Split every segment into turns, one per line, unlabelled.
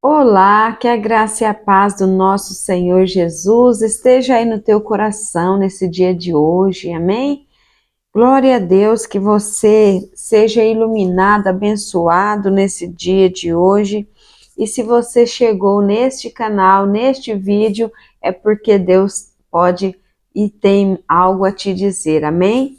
Olá, que a graça e a paz do nosso Senhor Jesus esteja aí no teu coração nesse dia de hoje, amém? Glória a Deus, que você seja iluminado, abençoado nesse dia de hoje. E se você chegou neste canal, neste vídeo, é porque Deus pode e tem algo a te dizer, amém?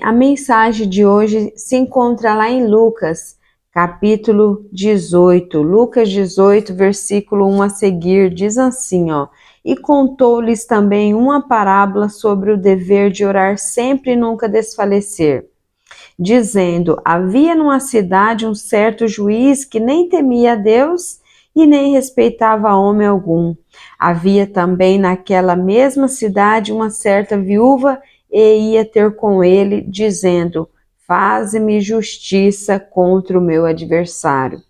A mensagem de hoje se encontra lá em Lucas, capítulo 18. Lucas 18, versículo 1 a seguir, diz assim, ó. E contou-lhes também uma parábola sobre o dever de orar sempre e nunca desfalecer, dizendo: havia numa cidade um certo juiz que nem temia a Deus e nem respeitava homem algum. Havia também naquela mesma cidade uma certa viúva e ia ter com ele, dizendo: faze-me justiça contra o meu adversário.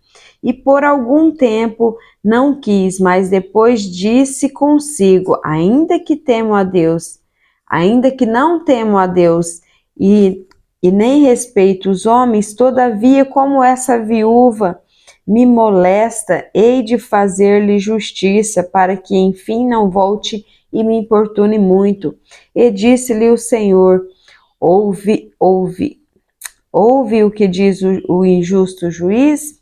E por algum tempo não quis, mas depois disse consigo: ainda que temo a Deus, ainda que não temo a Deus e nem respeito os homens, todavia, como essa viúva me molesta, hei de fazer-lhe justiça, para que enfim não volte e me importune muito. E disse-lhe o Senhor: ouve o que diz o injusto juiz?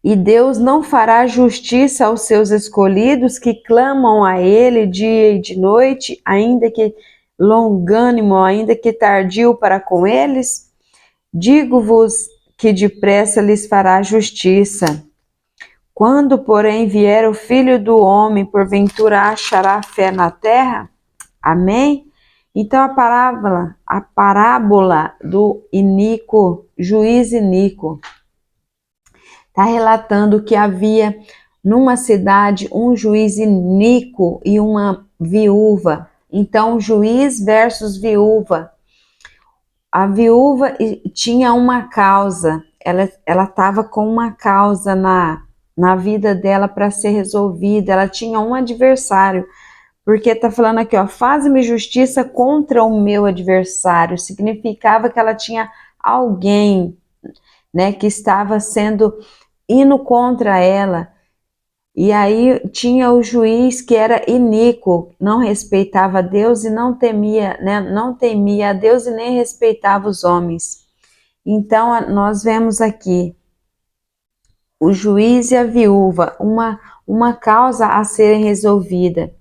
E Deus não fará justiça aos seus escolhidos que clamam a Ele dia e de noite, ainda que longânimo, ainda que tardio para com eles? Digo-vos que depressa lhes fará justiça. Quando, porém, vier o Filho do Homem, porventura achará fé na terra? Amém? Então a parábola do juiz iníquo, está relatando que havia numa cidade um juiz iníquo e uma viúva. Então, juiz versus viúva. A viúva tinha uma causa, ela estava com uma causa na vida dela para ser resolvida, ela tinha um adversário, porque está falando aqui, ó, faz-me justiça contra o meu adversário, significava que ela tinha alguém, né, que estava indo contra ela. E aí tinha o juiz que era iníquo, não respeitava Deus e não temia, né? Não temia a Deus e nem respeitava os homens. Então nós vemos aqui o juiz e a viúva, uma causa a ser resolvida.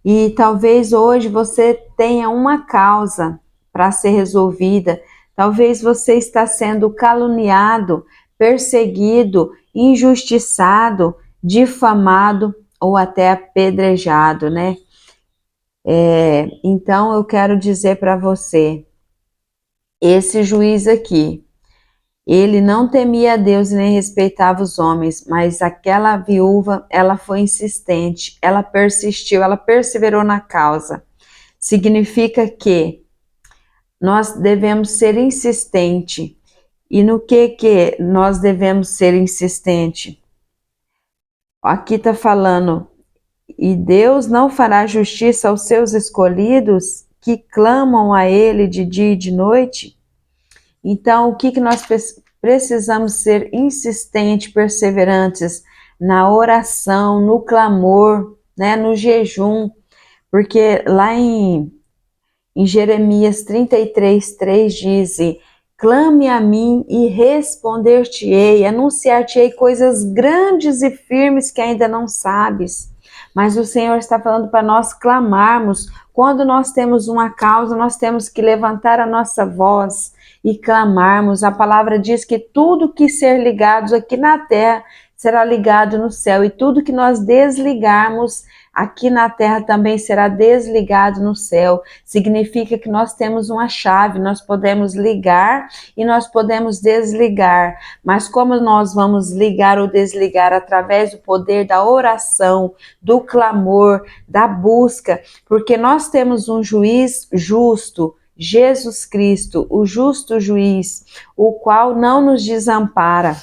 E talvez hoje você tenha uma causa para ser resolvida. Talvez você está sendo caluniado, perseguido, injustiçado, difamado ou até apedrejado, né? Então eu quero dizer para você, esse juiz aqui, ele não temia a Deus nem respeitava os homens, mas aquela viúva, ela foi insistente, ela persistiu, ela perseverou na causa. Significa que nós devemos ser insistente. E no que nós devemos ser insistente? Aqui está falando, e Deus não fará justiça aos seus escolhidos que clamam a Ele de dia e de noite? Então, o que nós precisamos ser insistentes, perseverantes na oração, no clamor, né, no jejum, porque lá em Jeremias 33:3 diz: clame a mim e responder-te-ei, anunciar-te-ei coisas grandes e firmes que ainda não sabes. Mas o Senhor está falando para nós clamarmos. Quando nós temos uma causa, nós temos que levantar a nossa voz e clamarmos. A palavra diz que tudo que ser ligado aqui na terra será ligado no céu, e tudo que nós desligarmos aqui na terra também será desligado no céu. Significa que nós temos uma chave, nós podemos ligar e nós podemos desligar. Mas como nós vamos ligar ou desligar? Através do poder da oração, do clamor, da busca, porque nós temos um juiz justo, Jesus Cristo, o justo juiz, o qual não nos desampara.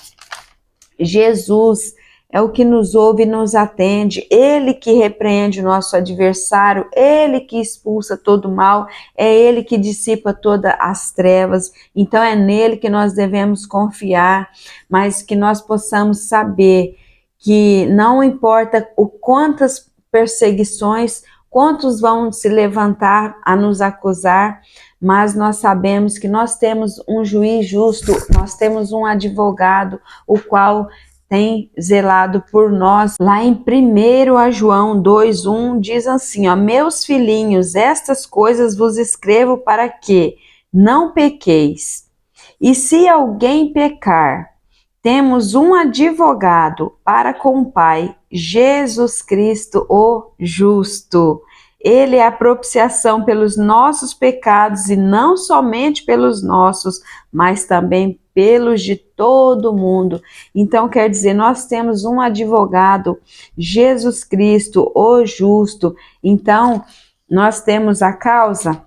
Jesus é o que nos ouve e nos atende, Ele que repreende o nosso adversário, Ele que expulsa todo o mal, é Ele que dissipa todas as trevas. Então é nele que nós devemos confiar, mas que nós possamos saber que não importa o quantas perseguições, quantos vão se levantar a nos acusar, mas nós sabemos que nós temos um juiz justo, nós temos um advogado, o qual tem zelado por nós. Lá em 1 João 2:1 diz assim, ó, meus filhinhos, estas coisas vos escrevo para que não pequeis. E se alguém pecar, temos um advogado para com o Pai, Jesus Cristo, o justo. Ele é a propiciação pelos nossos pecados e não somente pelos nossos, mas também pelos de todo mundo. Então quer dizer, nós temos um advogado, Jesus Cristo, o justo. Então nós temos a causa,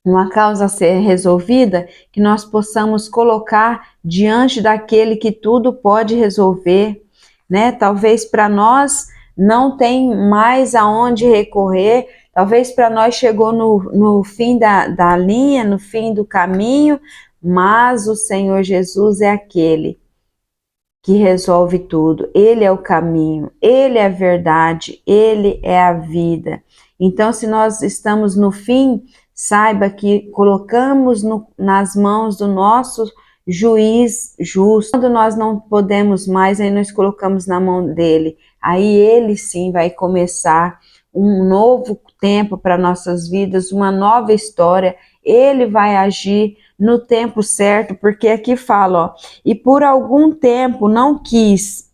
uma causa a ser resolvida, que nós possamos colocar diante daquele que tudo pode resolver, né? Talvez para nós não tem mais aonde recorrer, talvez para nós chegou no fim da linha, no fim do caminho, mas o Senhor Jesus é aquele que resolve tudo. Ele é o caminho, Ele é a verdade, Ele é a vida. Então, se nós estamos no fim, saiba que colocamos nas mãos do nosso juiz justo. Quando nós não podemos mais, aí nós colocamos na mão dele. Aí ele sim vai começar um novo tempo para nossas vidas, uma nova história. Ele vai agir no tempo certo, porque aqui fala, ó, e por algum tempo não quis,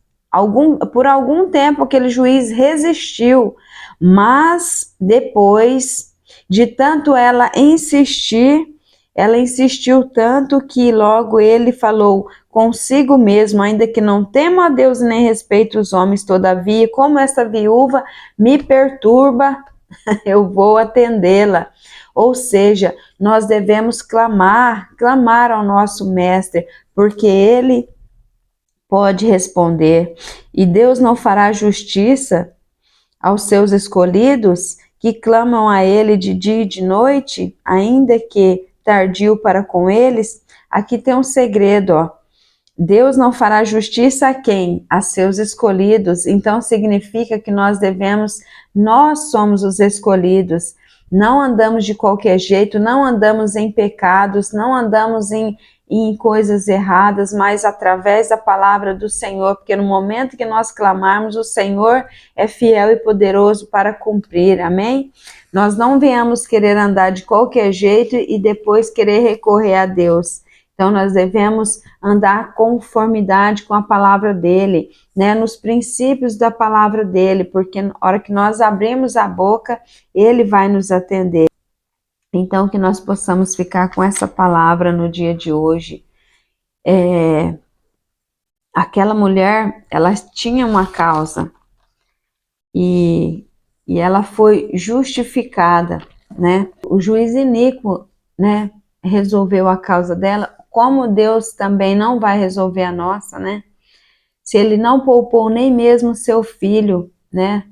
por algum tempo aquele juiz resistiu, mas depois de tanto ela insistiu tanto que logo ele falou consigo mesmo, ainda que não temo a Deus nem respeito os homens, todavia, como essa viúva me perturba, eu vou atendê-la. Ou seja, nós devemos clamar ao nosso mestre, porque ele pode responder. E Deus não fará justiça aos seus escolhidos que clamam a ele de dia e de noite, ainda que tardio para com eles? Aqui tem um segredo, ó. Deus não fará justiça a quem? A seus escolhidos. Então significa que nós somos os escolhidos. Não andamos de qualquer jeito, não andamos em pecados, não andamos em coisas erradas, mas através da palavra do Senhor, porque no momento que nós clamarmos, o Senhor é fiel e poderoso para cumprir, amém? Nós não venhamos querer andar de qualquer jeito e depois querer recorrer a Deus. Então nós devemos andar conformidade com a palavra dele, né, nos princípios da palavra dele, porque na hora que nós abrimos a boca, ele vai nos atender. Então que nós possamos ficar com essa palavra no dia de hoje. Aquela mulher, ela tinha uma causa e ela foi justificada, né? O juiz iníquo, né, resolveu a causa dela, como Deus também não vai resolver a nossa, né? Se ele não poupou nem mesmo seu filho, né?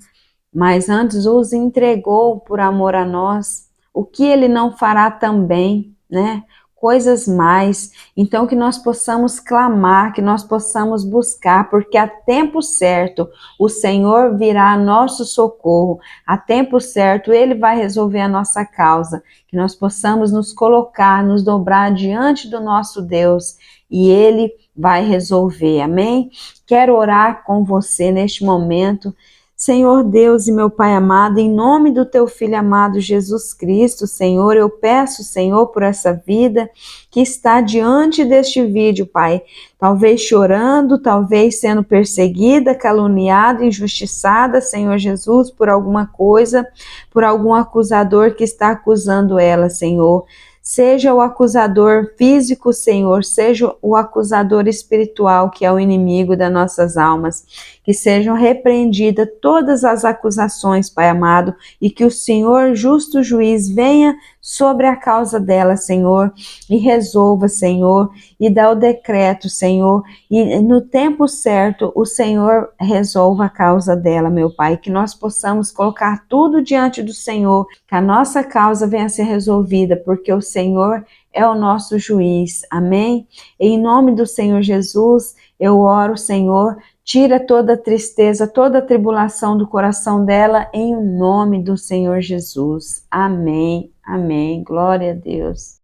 Mas antes os entregou por amor a nós, o que ele não fará também, né? Coisas mais. Então que nós possamos clamar, que nós possamos buscar, porque a tempo certo o Senhor virá a nosso socorro, a tempo certo ele vai resolver a nossa causa, que nós possamos nos colocar, nos dobrar diante do nosso Deus e ele vai resolver, amém? Quero orar com você neste momento. Senhor Deus e meu Pai amado, em nome do teu Filho amado Jesus Cristo, Senhor, eu peço, Senhor, por essa vida que está diante deste vídeo, Pai, talvez chorando, talvez sendo perseguida, caluniada, injustiçada, Senhor Jesus, por alguma coisa, por algum acusador que está acusando ela, Senhor. Seja o acusador físico, Senhor, seja o acusador espiritual, que é o inimigo das nossas almas. Que sejam repreendidas todas as acusações, Pai amado, e que o Senhor, justo juiz, venha sobre a causa dela, Senhor, e resolva, Senhor, e dá o decreto, Senhor, e no tempo certo o Senhor resolva a causa dela, meu Pai, que nós possamos colocar tudo diante do Senhor, que a nossa causa venha a ser resolvida, porque o Senhor é o nosso juiz, amém? Em nome do Senhor Jesus, eu oro, Senhor, tira toda a tristeza, toda a tribulação do coração dela, em nome do Senhor Jesus, amém, amém, glória a Deus.